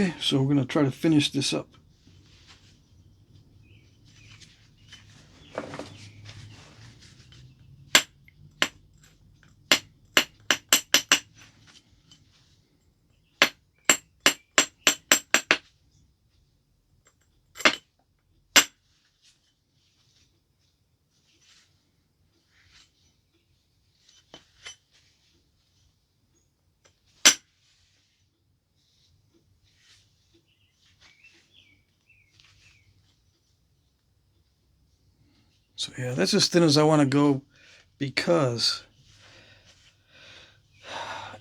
Okay, so we're going to try to finish this up. So yeah, that's as thin as I want to go, because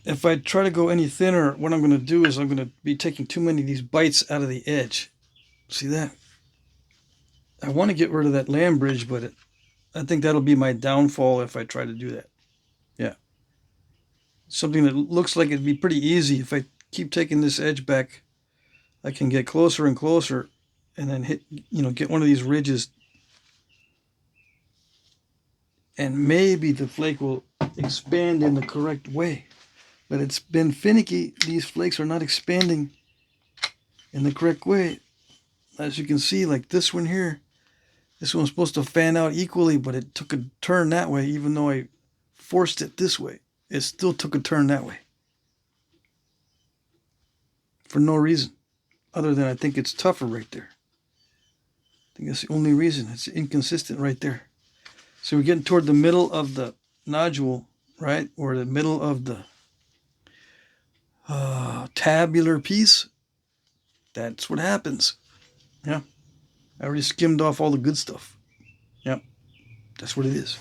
if I try to go any thinner, what I'm going to do is I'm going to be taking too many of these bites out of the edge. See that? I want to get rid of that land bridge, but I think that'll be my downfall if I try to do that. Yeah. Something that looks like it'd be pretty easy. If I keep taking this edge back, I can get closer and closer and then hit, get one of these ridges. And maybe the flake will expand in the correct way. But it's been finicky. These flakes are not expanding in the correct way. As you can see, like this one here, this one's supposed to fan out equally, but it took a turn that way. Even though I forced it this way, it still took a turn that way. For no reason, other than I think it's tougher right there. I think that's the only reason. It's inconsistent right there. So we're getting toward the middle of the nodule, right? Or the middle of the tabular piece. That's what happens. Yeah. I already skimmed off all the good stuff. Yep. That's what it is.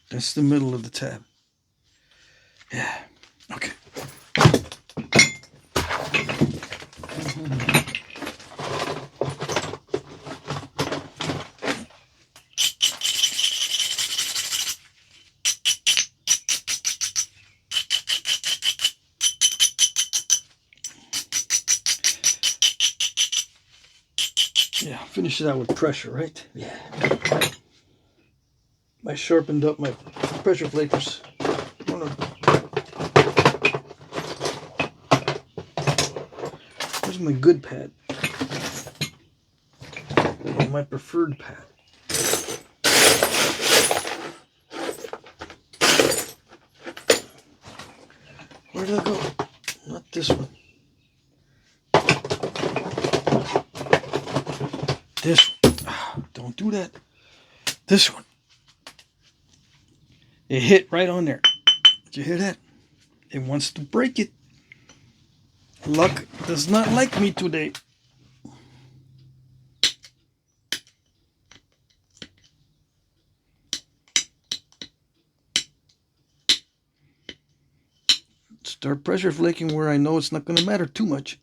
That's the middle of the tab. Yeah. Okay. Yeah, finish it out with pressure, right? Yeah. I sharpened up my pressure flakers. Where's my good pad? My preferred pad. Where did I go? Not this one. This one. Don't do that. This one. It hit right on there. Did you hear that? It wants to break it. Luck does not like me today. Start pressure flaking where I know it's not going to matter too much.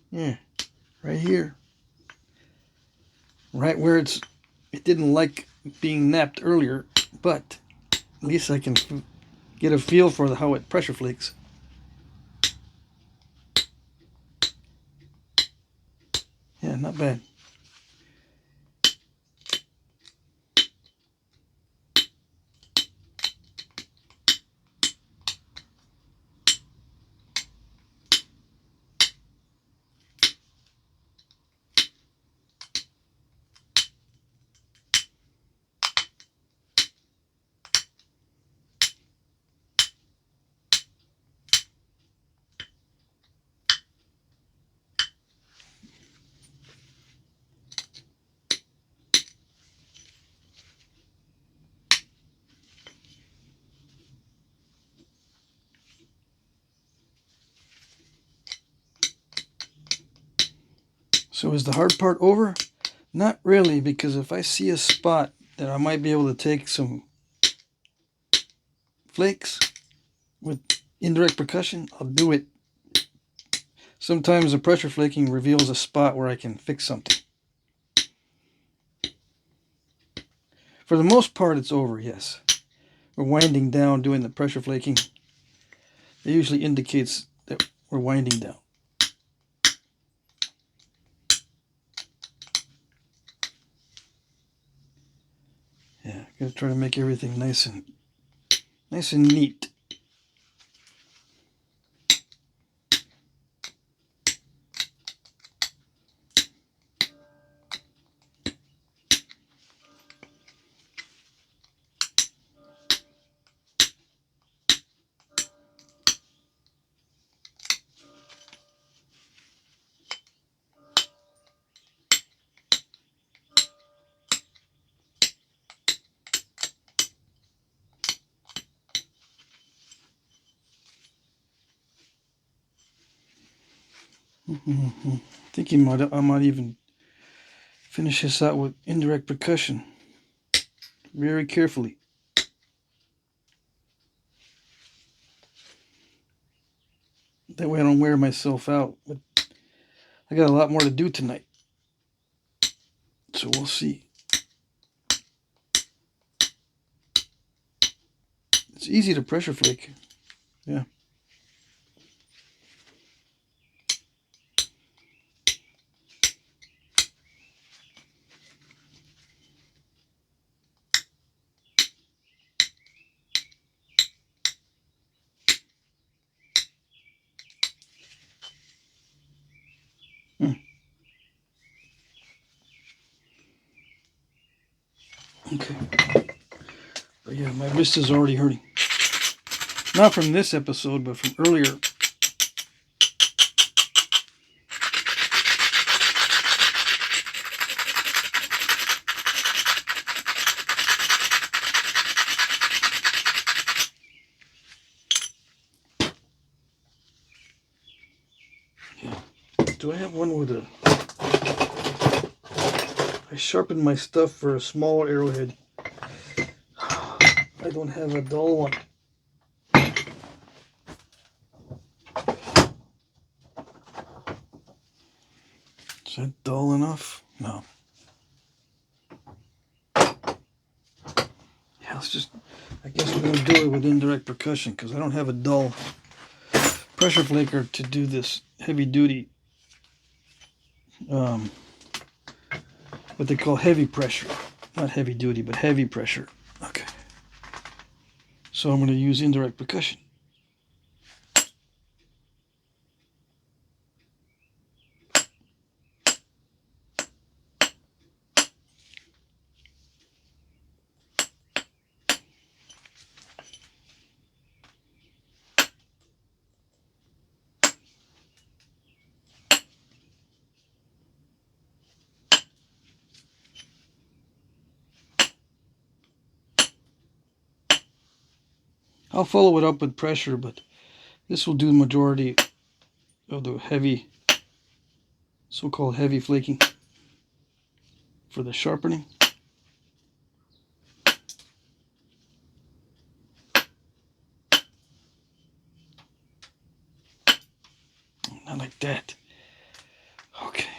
Yeah, right here. Right where it didn't like being napped earlier, but at least I can get a feel for how it pressure flakes. Yeah, not bad. So is the hard part over? Not really, because if I see a spot that I might be able to take some flakes with indirect percussion, I'll do it. Sometimes the pressure flaking reveals a spot where I can fix something. For the most part, it's over, yes. We're winding down doing the pressure flaking. It usually indicates that we're winding down. Gotta try to make everything nice and neat. Thinking I might even finish this out with indirect percussion very carefully. That way I don't wear myself out. But I got a lot more to do tonight, so we'll see. It's easy to pressure flake. Yeah. Okay. But yeah, my wrist is already hurting. Not from this episode, but from earlier. Yeah. Do I have one with a... I sharpened my stuff for a smaller arrowhead. I don't have a dull one. Is that dull enough? No. Yeah, let's just... I guess we're going to do it with indirect percussion because I don't have a dull pressure flaker to do this heavy duty, what they call heavy pressure. Not heavy duty, but heavy pressure. Okay. So I'm going to use indirect percussion. I'll follow it up with pressure, but this will do the majority of the heavy, so-called heavy flaking for the sharpening. Not like that. Okay.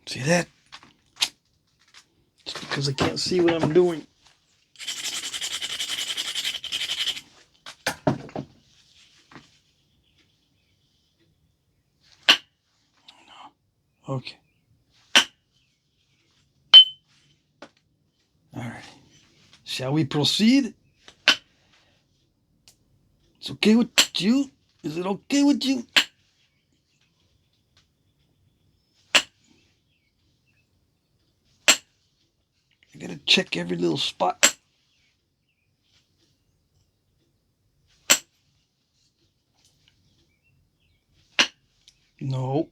See that? It's because I can't see what I'm doing. Okay. All right. Shall we proceed? It's okay with you? Is it okay with you? I gotta check every little spot. No.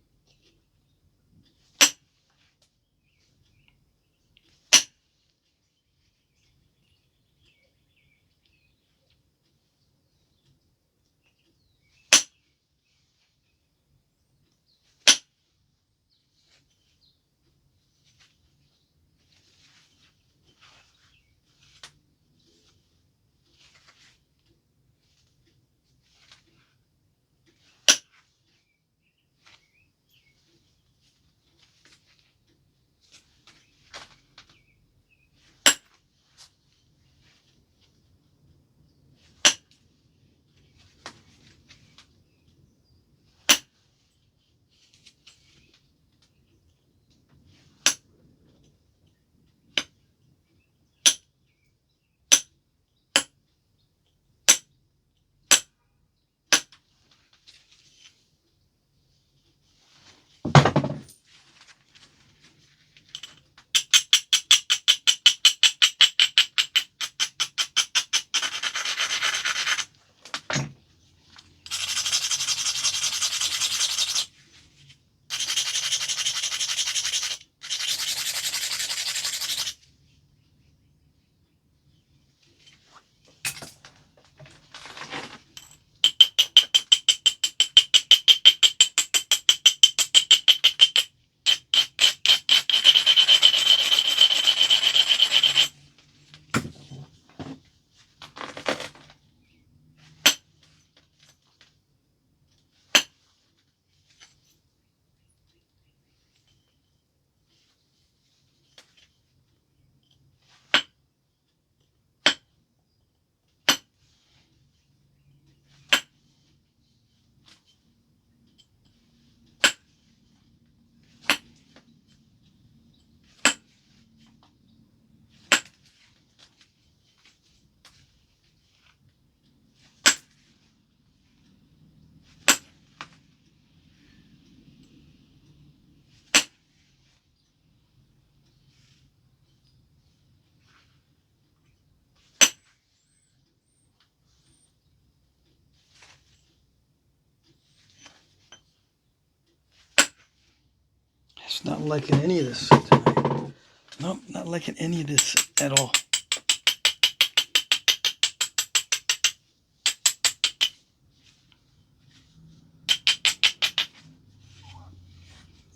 It's not liking any of this tonight. Nope, not liking any of this at all.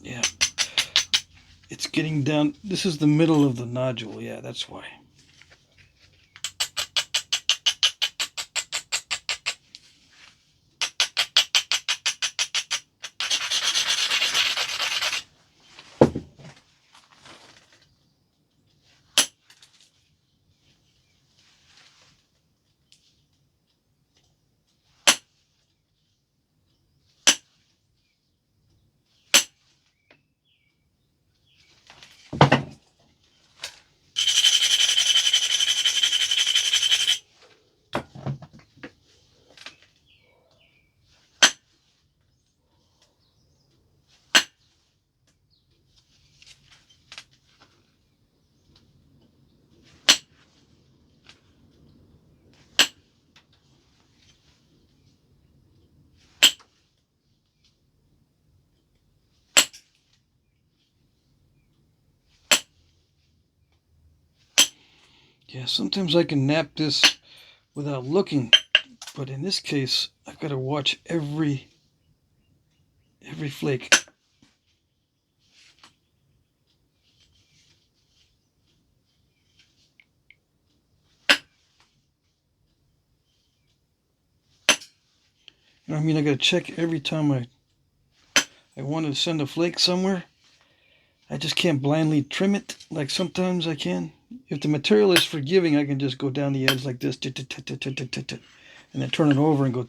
Yeah. It's getting down. This is the middle of the nodule. Yeah, that's why. Yeah, sometimes I can nap this without looking, but in this case, I've got to watch every flake. You know what I mean? I got to check every time I want to send a flake somewhere. I just can't blindly trim it like sometimes I can. If the material is forgiving, I can just go down the edge like this, and then turn it over and go.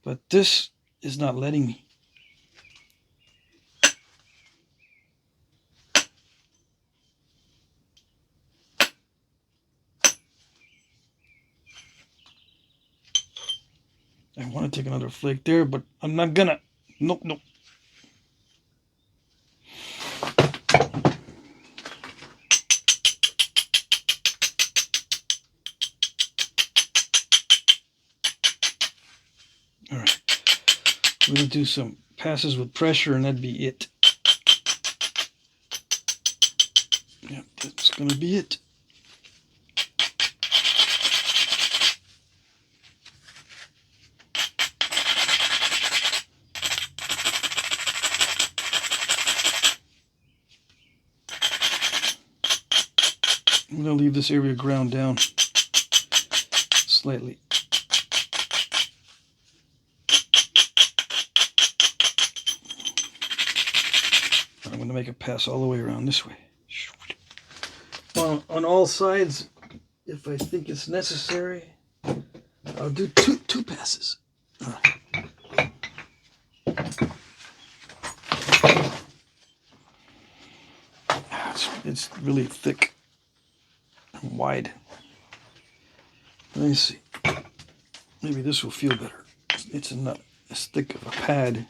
But this is not letting me. I want to take another flake there, but I'm not gonna. Nope, nope. All right. We're gonna do some passes with pressure, and that'd be it. Yep, that's gonna be it. I'm gonna leave this area ground down slightly. I'm gonna make a pass all the way around this way. On all sides, if I think it's necessary, I'll do two passes. It's really thick and wide. Let me see. Maybe this will feel better. It's not as thick of a pad.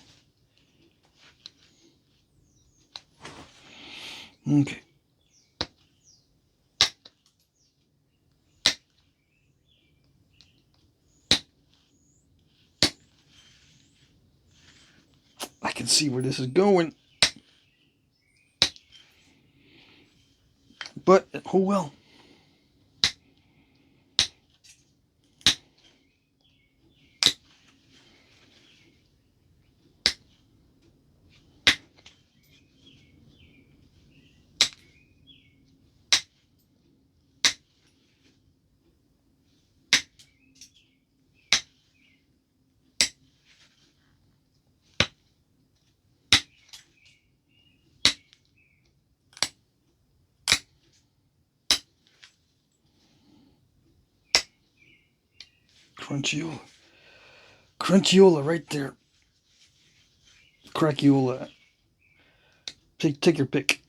Okay. I can see where this is going. But, oh well. Crunchiola. Crunchiola right there. Craciola. Take your pick.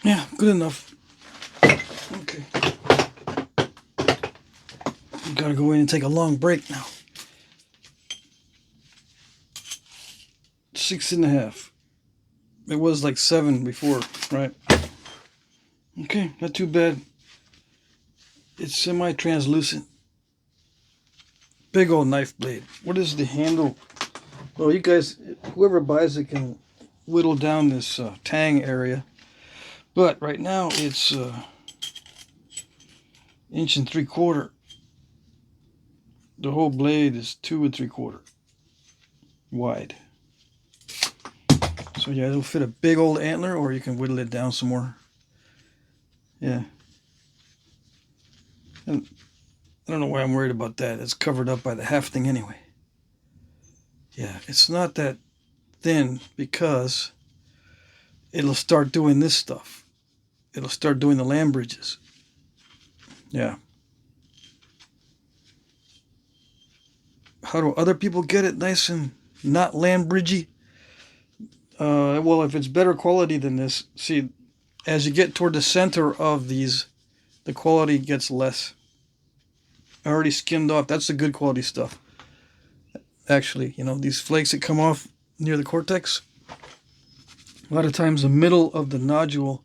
Yeah, good enough. Okay. We gotta go in and take a long break now. 6.5. It was like 7 before, right? Okay, not too bad. It's semi-translucent. Big old knife blade. What is the handle? Well, you guys, whoever buys it can whittle down this tang area. But right now it's 1.75 inches. The whole blade is 2 3/4 wide. So yeah, it'll fit a big old antler, or you can whittle it down some more. Yeah. And I don't know why I'm worried about that. It's covered up by the hafting anyway. Yeah, it's not that thin because it'll start doing this stuff. It'll start doing the lamb bridges. Yeah. How do other people get it nice and not lamb bridgy? Well, if it's better quality than this, see, as you get toward the center of these, the quality gets less. I already skimmed off. That's the good quality stuff. Actually, you know, these flakes that come off near the cortex, a lot of times the middle of the nodule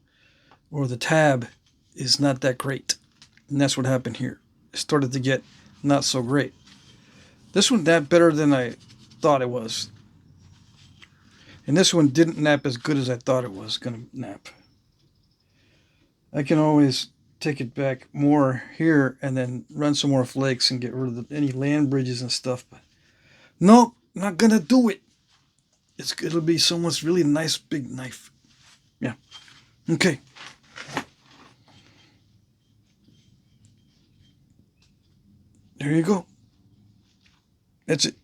or the tab is not that great. And that's what happened here. It started to get not so great. This one napped better than I thought it was. And this one didn't nap as good as I thought it was going to nap. I can always take it back more here and then run some more flakes and get rid of any land bridges and stuff. But nope, not going to do it. It'll be someone's really nice big knife. Yeah. Okay. There you go. That's it.